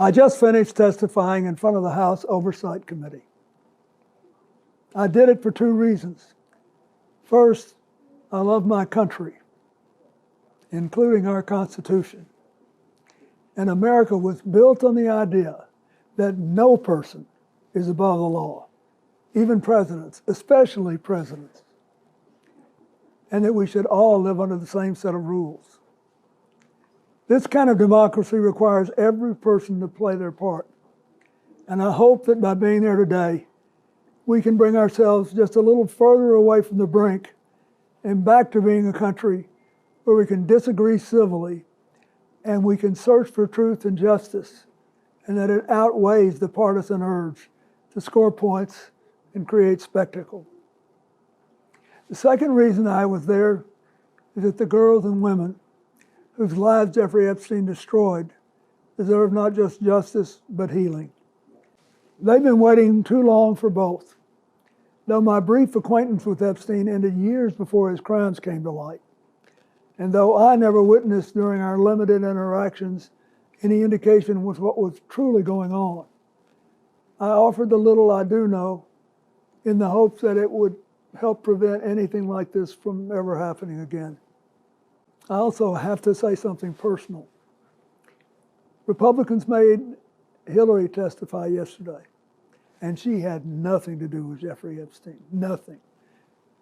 I just finished testifying in front of the House Oversight Committee. I did it for two reasons. First, I love my country, including our Constitution. And America was built on the idea that no person is above the law, even presidents, especially presidents, and that we should all live under the same set of rules. This kind of democracy requires every person to play their part. And I hope that by being there today, we can bring ourselves just a little further away from the brink and back to being a country where we can disagree civilly and we can search for truth and justice, and that it outweighs the partisan urge to score points and create spectacle. The second reason I was there is that the girls and women whose lives Jeffrey Epstein destroyed deserve not just justice, but healing. They've been waiting too long for both. Though my brief acquaintance with Epstein ended years before his crimes came to light, and though I never witnessed during our limited interactions any indication with what was truly going on, I offered the little I do know in the hopes that it would help prevent anything like this from ever happening again. I also have to say something personal. Republicans made Hillary testify yesterday, and she had nothing to do with Jeffrey Epstein, nothing.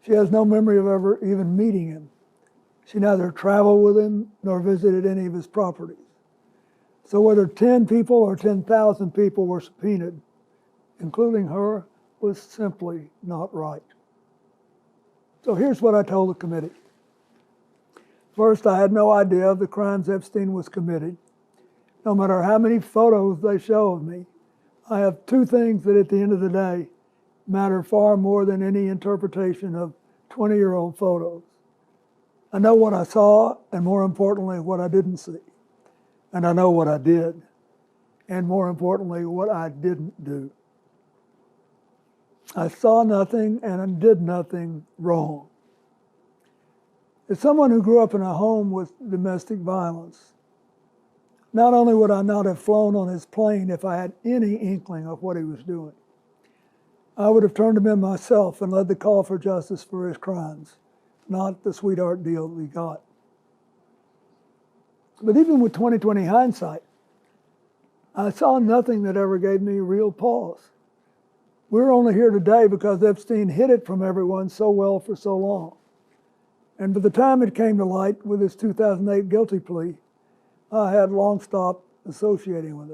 She has no memory of ever even meeting him. She neither traveled with him nor visited any of his properties. So whether 10 people or 10,000 people were subpoenaed, including her, was simply not right. So here's what I told the committee. First, I had no idea of the crimes Epstein was committing. No matter how many photos they show of me, I have two things that at the end of the day matter far more than any interpretation of 20-year-old photos. I know what I saw, and more importantly, what I didn't see. And I know what I did, and more importantly, what I didn't do. I saw nothing and I did nothing wrong. As someone who grew up in a home with domestic violence, not only would I not have flown on his plane if I had any inkling of what he was doing, I would have turned him in myself and led the call for justice for his crimes, not the sweetheart deal that we got. But even with 20/20 hindsight, I saw nothing that ever gave me real pause. We're only here today because Epstein hid it from everyone so well for so long. And by the time it came to light with his 2008 guilty plea, I had long stopped associating with him.